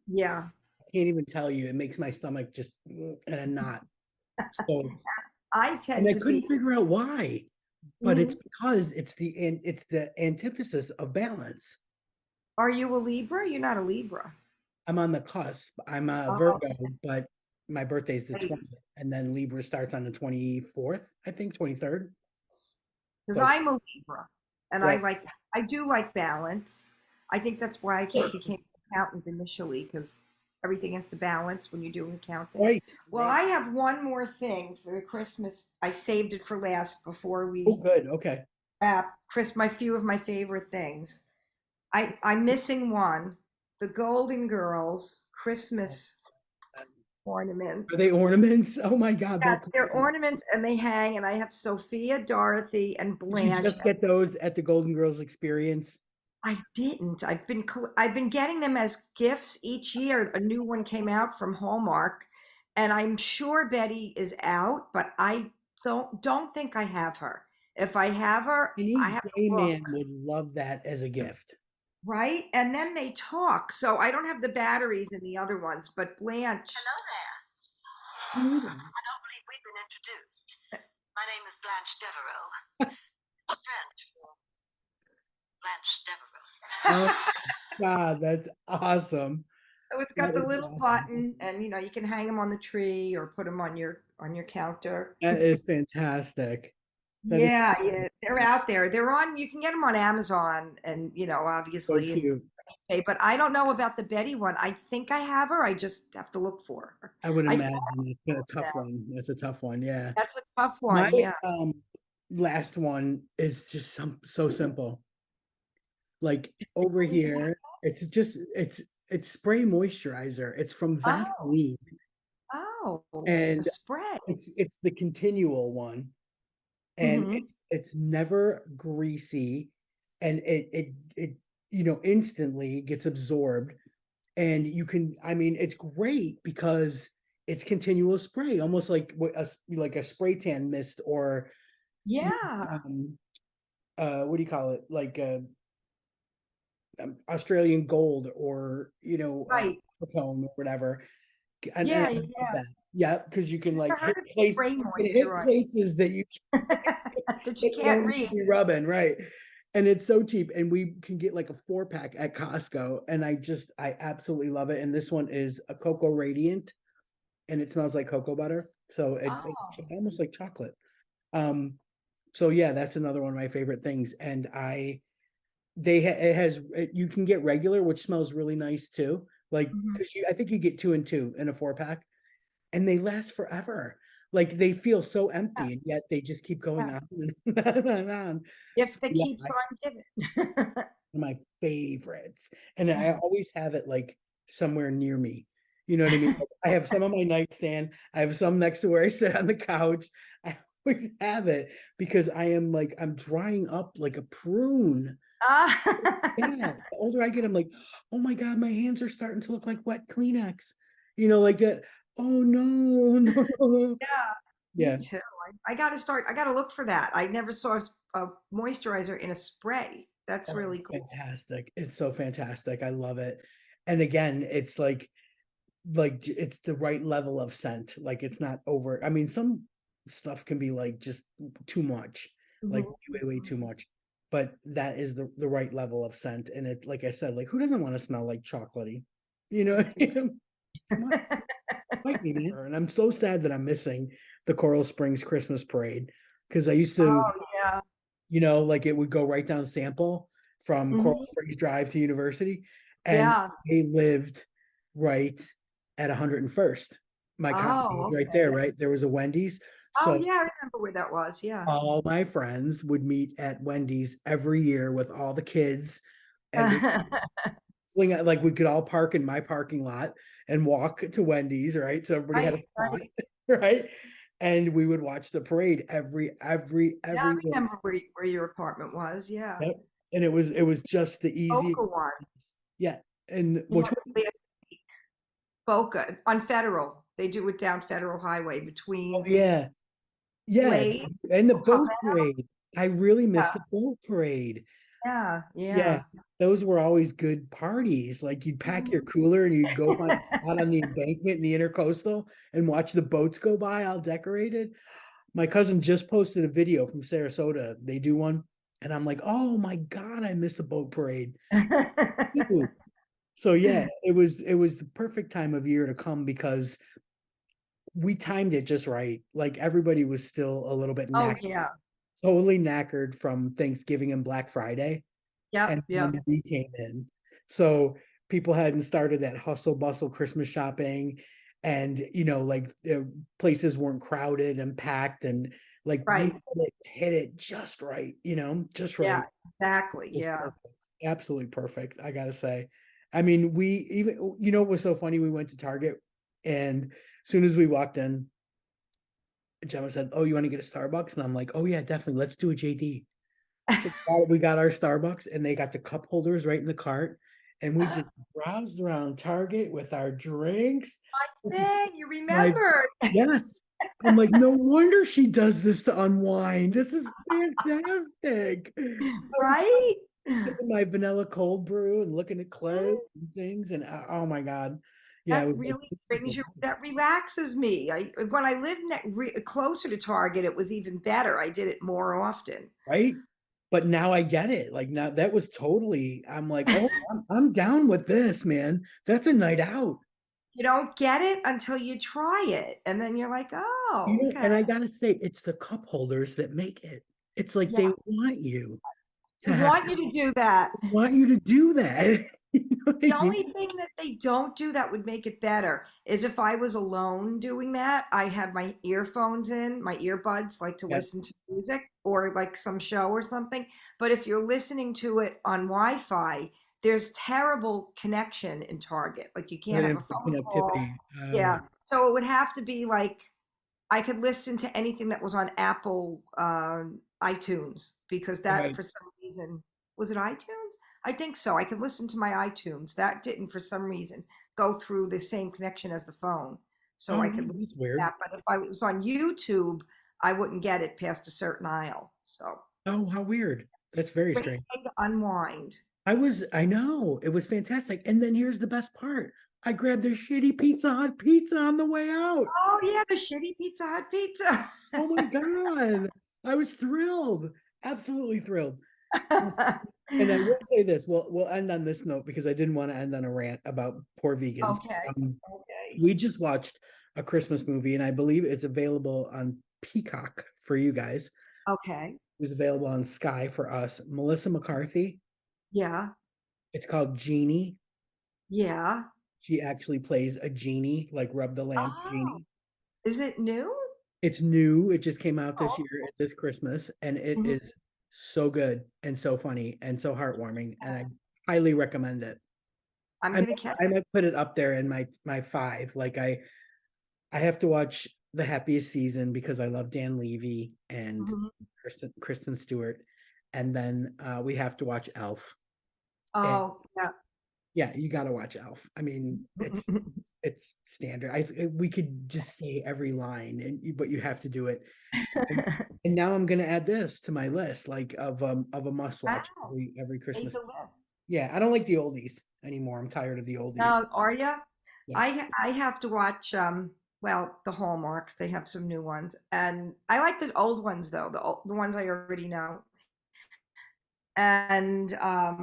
Yeah. can't even tell you. It makes my stomach just in a knot. So, I and tend I to be. couldn't figure out why, but it's Mhm. because it's the antithesis of balance. Are you a Libra? You're not a Libra. I'm on the cusp. I'm a Oh, Virgo, but my birthday's the okay. 20th, and then Libra starts on the 24th, I think, 23rd. Because But I'm a Libra, and right, I do like balance. I think that's why became an accountant initially, because everything has to balance when you're doing accounting. right, Well, right. I have one more thing for the Christmas. I saved it for last before Oh, we good. Okay. Chris, my few of my favorite things. I'm missing one. The Golden Girls Christmas Are ornaments. they ornaments? Oh my God, that's Yes, they're amazing. ornaments and they hang, and I have Sophia, Dorothy, and Did you Blanche. just get those at the Golden Girls experience? I didn't. I've been getting them as gifts each year. A new one came out from Hallmark, and I'm sure Betty is out, but I don't think I have her. If I have her, I Any have to gay look, man would love that as a gift. right? And then they talk. So I don't have the batteries in the other ones, but Blanche. Hello there. Hello there. I don't believe we've been introduced. My name is Blanche Devereaux. French for Blanche Devereaux. Oh God, that's awesome. So it's got That the is little awesome. button, and you can hang them on the tree or put them on your counter. That is fantastic. That is Yeah, yeah, they're out there. They're on. You can get them on Amazon, and so obviously, and cute. eBay. But I don't know about the Betty one. I think I have her. I just have to look for her. I would I thought imagine it's a tough that. one. It's a tough one. Yeah. That's a tough My one. Yeah. last one is just so simple. Like It's over leaving. here, it's spray moisturizer. It's from Oh, Vaseline, oh, a and spray. it's the continual one, and Hmm. it's never greasy, and it instantly gets absorbed, and you can, I mean, it's great because it's continual spray, almost like like a spray tan mist, or you Yeah. what do you call it, like Australian Gold, or Right. Acetone or whatever, and Yeah. I love Yeah. that. Yeah, because you can like Never hit heard of place, spray you can hit moisturizer places that you that you that you can't don't need to read. be rubbing, right? And it's so cheap, and we can get like a 4-pack at Costco, and I absolutely love it. And this one is a Cocoa Radiant, and it smells like cocoa butter, so it's Oh. almost like chocolate. Um, so yeah, that's another one of my favorite things. And it has you can get regular, which smells really nice too. Like Mhm. because I think you get two and two in a 4-pack, and they last forever. Like they feel so Yeah. empty, and yet they just keep going Yeah. on and on and on. So Gift that yeah, keeps on giving. one of my favorites. And I Yeah. always have it like somewhere near me. You know what I mean? Like, I have some on my nightstand. I have some next to where I sit on the couch. I always have it because I'm drying up like a prune. Ah. Yeah, the older I get, I'm like, oh my God, my hands are starting to look like wet Kleenex. You know, like that. Oh no, no. Yeah, me Yeah. too. I gotta start. I gotta look for that. I never saw a moisturizer in a spray. That's Oh, really it's cool. fantastic. It's so fantastic. I love it. And again, it's like it's the right level of scent. Like it's not over. I mean, some stuff can be like just too much, like Mhm. way too much. But that is the right level of scent. And it, like I said, like who doesn't want to smell like chocolatey? You know, come on, fight me, man. And I'm so sad that I'm missing the Coral Springs Christmas Parade because I used to, Oh yeah. like it would go right down Sample from Coral Mhm. Springs Drive to University, and Yeah. they lived right at 101st. My Oh, copies right okay. there, Yeah. right? There was a Wendy's. Oh So yeah, I remember where that was. Yeah. all my friends would meet at Wendy's every year with all the kids, and we like we could all park in my parking lot and walk to Wendy's, right? So everybody had a Right, spot, right. right? And we would watch the parade Yeah, I every year. remember where your apartment was. Yeah. Yep. And it was just the Boca easiest. one. Yeah. And Yeah, which one? Boca on Federal. They do it down Federal Highway Oh between yeah. Yeah. Glade. And the or boat Palmetto. parade. I really Yeah, missed the boat parade. yeah, Yeah. yeah. Those were always good parties. Like you'd pack your Mhm. cooler and you'd go find a spot on the embankment in the intercoastal and watch the boats go by all decorated. My cousin just posted a video from Sarasota. They do one. And I'm like, oh my God, I miss a boat parade. Ew. So yeah, it was the perfect time of year to come because we timed it just right. Like everybody was still a little bit Oh knackered, yeah. totally knackered from Thanksgiving and Black Friday. Yep, And yep. then we came in. So people hadn't started that hustle bustle Christmas shopping. And, like places weren't crowded and packed. And like we Right. hit it just right, just Yeah, right. exactly. It was Yeah. perfect. Absolutely perfect, I gotta say. I mean, we even, it was so funny. We went to Target, and as soon as we walked in, Gemma said, "Oh, you want to get a Starbucks?" And I'm like, "Oh yeah, definitely. Let's do a JD." So we got our Starbucks, and they got the cup holders right in the cart, and we just browsed around Target with our drinks. Dang, you My remembered. Yes, I'm like, no wonder she does this to unwind. This is fantastic. I'm Right? sipping my vanilla cold brew and looking at clothes and things, and oh my God, yeah, it That was like really this is the brings you, that relaxes me. When I lived closer to Target, it was even better. I did it more often. right. But now I get it. Like now that was totally. I'm like, oh, I'm down with this, man. That's a night out. You don't get it until you try it. And then you're like, oh, okay. And I gotta say, it's the cup holders that make it. It's like Yeah. they want you They to have want to you to do that. want you to do that. You know what I The mean? only thing that they don't do that would make it better is if I was alone doing that, I had my earphones in, my earbuds, like to Yeah, listen to music or like some show or something. But if you're listening to it on Wi-Fi, there's terrible connection in Target. Like you put can't have in a for phone call. connectivity. Yeah. So it would have to be like I could listen to anything that was on Apple iTunes because that Right. for some reason was it iTunes? I think so. I could listen to my iTunes. That didn't for some reason go through the same connection as the phone. So I Oh, could that's listen to weird. that. But if I was on YouTube, I wouldn't get it past a certain aisle. So Oh, how weird. That's very great strange. way to unwind. I know, it was fantastic. And then here's the best part. I grabbed their shitty Pizza Hut pizza on the way out. Oh yeah, the shitty Pizza Hut pizza. Oh my God. I was thrilled. Absolutely thrilled. And I will say this, we'll end on this note because I didn't want to end on a rant about poor vegans. Okay. Um, Okay. we just watched a Christmas movie, and I believe it's available on Peacock for you guys. Okay. It was available on Sky for us. Melissa McCarthy. Yeah. It's called Genie. Yeah. She actually plays a genie, like rub the lamp Oh, genie. is it new? It's new. It just came out this Oh, year, this Christmas, and it mhm. is so good and so funny and so heartwarming. And I highly recommend it. I'm I might, gonna catch. I might put it up there in my five. Like I have to watch The Happiest Season because I love Dan Levy and Mhm. Kristen Stewart. and then we have to watch Elf. And Oh, yeah. yeah, you got to watch Elf. I mean, it's standard. We could just say every line, but you have to do it. And now I'm gonna add this to my list, like of a must watch Wow. every Made Christmas. the list. Yeah, I don't like the oldies anymore. I'm tired of the oldies. No, are you? Yeah. I have to watch well, the Hallmarks. They have some new ones, and I like the old ones though. The ones I already know. And uh,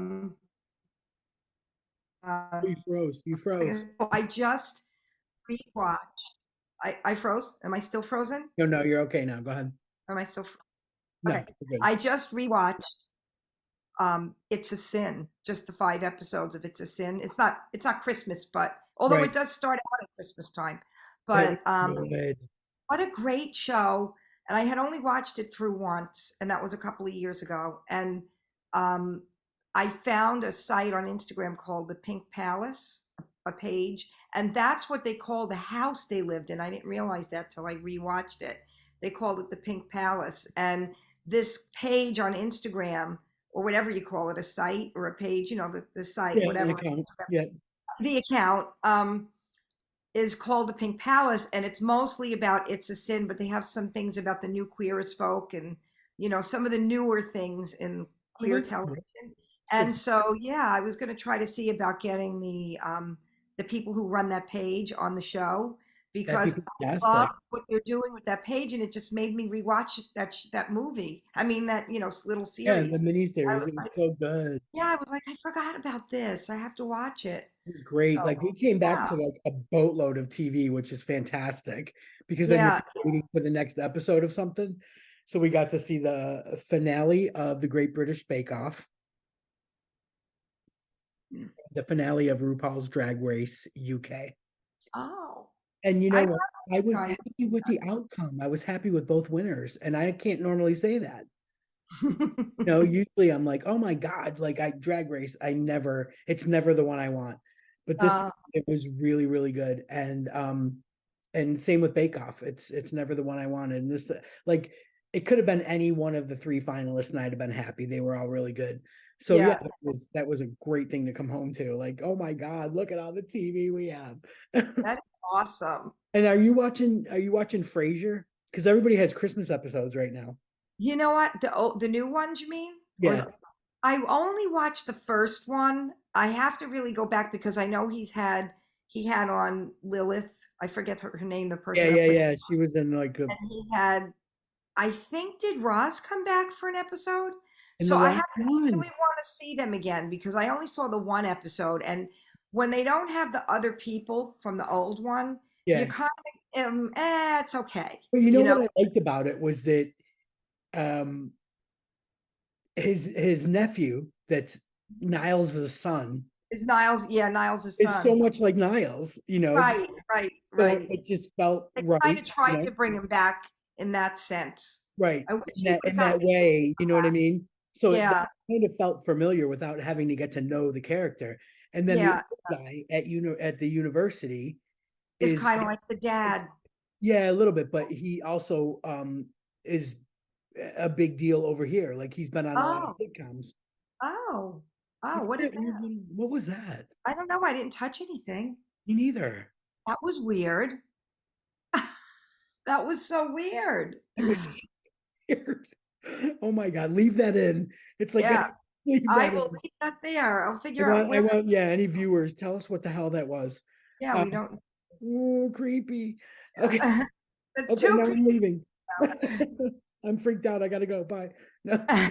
You froze. You froze. I just rewatched. I froze. Am I still frozen? No, no, you're okay now. Go ahead. Am I still? No, Okay. you're good. I just rewatched It's a Sin, just the 5 episodes of It's a Sin. It's not Christmas, but although Right. it does start out at Christmas time. That was But good. what a great show. And I had only watched it through once, and that was a couple of years ago. And um, I found a site on Instagram called the Pink Palace, a page, and that's what they call the house they lived in. I didn't realize that till I rewatched it. They called it the Pink Palace. And this page on Instagram, or whatever you call it, a site or a page, the site, Yeah, an whatever, account. Yeah. the account, is called the Pink Palace, and it's mostly about It's a Sin, but they have some things about the new queer as folk and some of the newer things in Oh, queer that's good. television. That's And good. so, yeah, I was going to try to see about getting the people who run that page on the show That'd be because I love fantastic. what they're doing with that page, and it just made me rewatch that movie. I mean, that little Yeah, the series. I miniseries. was It was like, so good. yeah, I was like, I forgot about this. I have to watch it. It was great. So, Like we came back yeah, to like a boatload of TV, which is fantastic because then you're yeah. waiting for the next episode of something. So we got to see the finale of the Great British Bake Off, the finale of RuPaul's Drag Race UK. Oh, And you I know love what? I was Italian. happy with the outcome. I was happy with both winners, and I can't normally say that. Usually I'm like, oh my God, like I Drag Race, it's never the one I want. But this uh, it was really, really good. And same with Bake Off. It's never the one I wanted. And this like it could have been any one of the three finalists, and I'd have been happy. They were all really good. So yeah, yeah, that was a great thing to come home to. Like, oh my God, look at all the TV we have. that's awesome. And are you watching Frasier? Because everybody has Christmas episodes right now. You know what? The new ones, you mean? Yeah. I only watched the first one. I have to really go back because I know he had on Lilith. I forget her name, the Yeah, person that yeah, played. yeah. She was in like And he had, I think, did Roz come back for an episode? in the So I last have to one. really want to see them again because I only saw the one episode. And when they don't have the other people from the old one, you Yeah. kind of, it's okay. But you know You know, what I liked about it was that um his nephew, that's Niles' son, is Niles, yeah, Niles' is so son. much like Niles. Right, right, So right. it just felt They right, kind of tried to bring him back in that sense. right I wish in he that would have in gotten that way, you know what I mean? So it yeah, kind of felt familiar without having to get to know the character. And then the yeah. other guy at the university Is is, kind of like the dad. yeah, a little bit, but he also is a big deal over here. Like he's been on a lot of Oh, sitcoms. oh, oh, Look at what is that that? weird what was that? I don't know. I didn't touch anything. Me neither. That was weird. That was so weird. That was weird. Oh my God, leave that in. It's like Yeah, leave I that will in. leave that there. I'll I figure out want, I where. want, yeah, any viewers, tell us what the hell that was. Yeah, Um, we don't. oh, creepy. Okay, It's okay, too now I'm creepy leaving. I'm freaked out. I gotta go. Bye. No, now.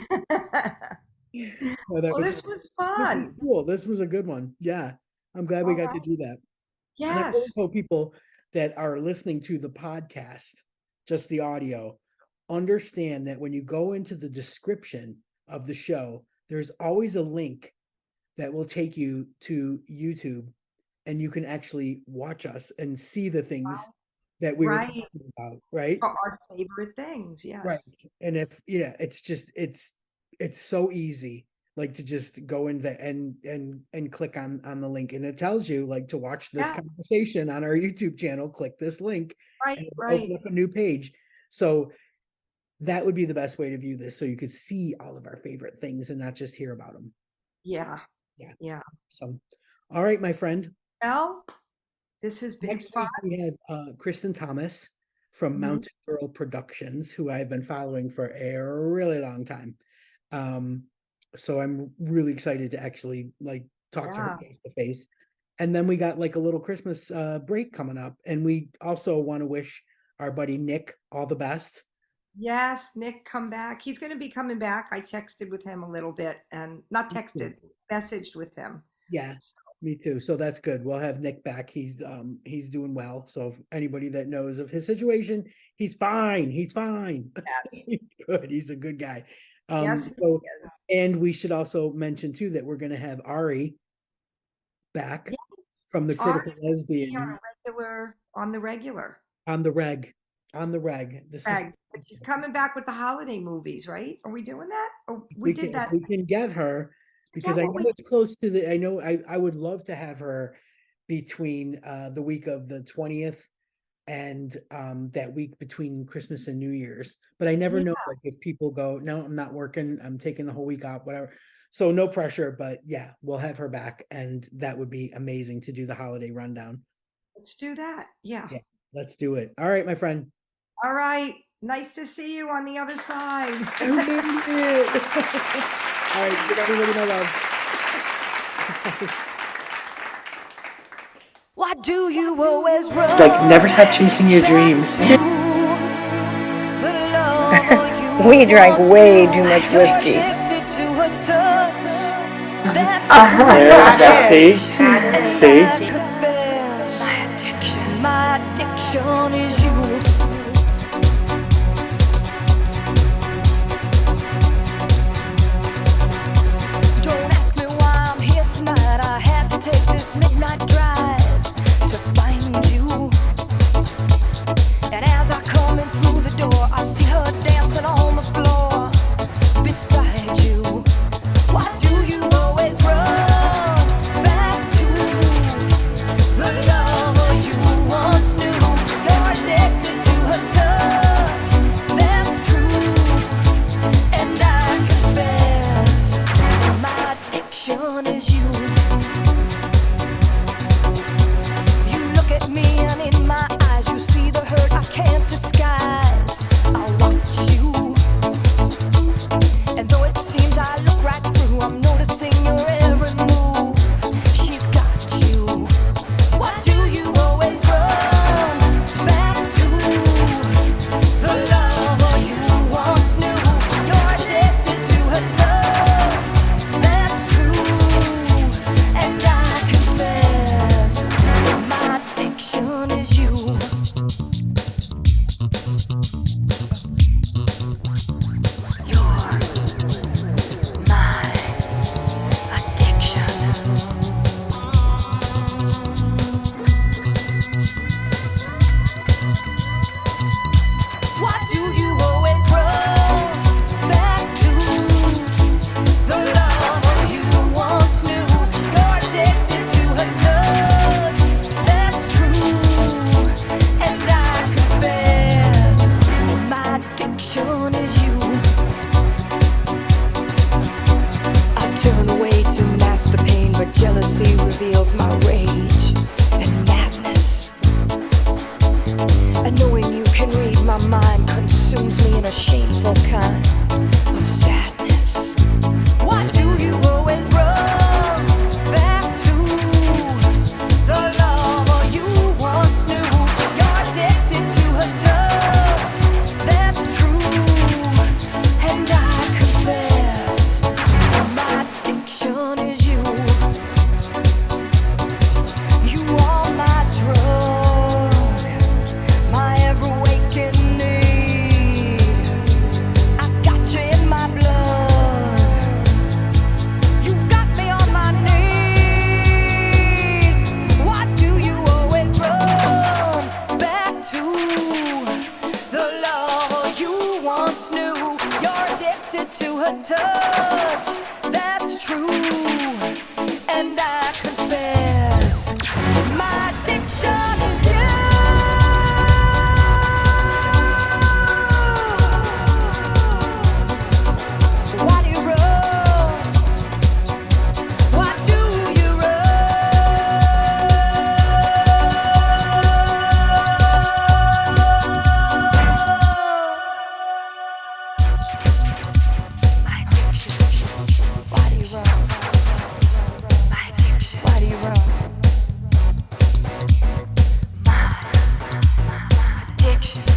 no, that Well, was this was this is fun. cool. This was a good one. Yeah, I'm glad we All got to right. do that. And I really Yes. hope people that are listening to the podcast, just the audio, understand that when you go into the description of the show, there's always a link that will take you to YouTube, and you can actually watch us and see the things that we were Right. talking about, right? For our favorite things. Right. Yes. And if yeah, it's so easy, like to just go in there and click on the link, and it tells you like to watch this Yeah. conversation on our YouTube channel, click this link, and Right. it'll Right. open up a new page. So that would be the best way to view this, so you could see all of our favorite things and not just hear about them. Yeah. Yeah. Yeah. So, all right, my friend. Well, this has been Next fun. week we have Kristen Thomas from Mhm. Mountain Girl Productions, who I've been following for a really long time. So I'm really excited to actually like talk to her Yeah. face to face. And then we got like a little Christmas break coming up, and we also want to wish our buddy Nick all the best. Yes, Nick, come back. He's going to be coming back. I texted with him a little bit and not texted, messaged with him. Yeah, So, me too. So that's good. We'll have Nick back. He's doing well. So if anybody that knows of his situation, he's fine. He's fine. yes. He's good. He's a good guy. Yes. So Yes. and we should also mention too that we're gonna have Ari back Yes. from the Critical Ari's gonna be Lesbian on the regular. on the reg. On the reg. This is Reg. But she's coming back with the holiday movies, right? Are we doing that? Or if we did if that. we can get her, because I what know we- it's close to the, I know I would love to have her between the week of the 20th and that week between Christmas and New Year's. But I never Yeah. know, like, if people go, no, I'm not working, I'm taking the whole week off, whatever. So no pressure, but yeah, we'll have her back, and that would be amazing to do the holiday rundown. Let's do that. Yeah. Yeah, let's do it. All right, my friend. All right. Nice to see you on the other side. You made it. All right, give everybody my love. Why do you always run? Like, never stop chasing your dreams. We drank way too much whiskey. Yeah, see? See? My addiction is you. Don't ask me why I'm here tonight. I had to take this midnight drive to find you. And as I come in through the door, I see her dancing on the floor beside you. Why do you always run back to the lover you once knew? You're addicted to her touch, that's true. And I confess, my addiction is you. You look at me and in my eyes you see the hurt I can't disguise. I want you. And though it seems I look right through, I'm noticing your every move. She's got you. Why do you always run back to the lover you once knew? You're addicted to her touch, that's true. And I confess, my addiction is you. You're my addiction. Why do you always run back to the lover you once knew? You're addicted to her touch, that's true. And I confess, my addiction is you. I turn away to mask the pain, but jealousy reveals my rage and madness. And knowing you can read my mind consumes me in a shameful kind of sadness. Why do you always run back to the lover you once knew? You're addicted to her touch, that's true. And I confess, my addiction is you. You are my drug, my ever waking need. I got you in my blood. You've got me on my knees. Why do you always run back to the lover you once knew? You're addicted to her touch, that's true. And I confess, my addiction is you. action.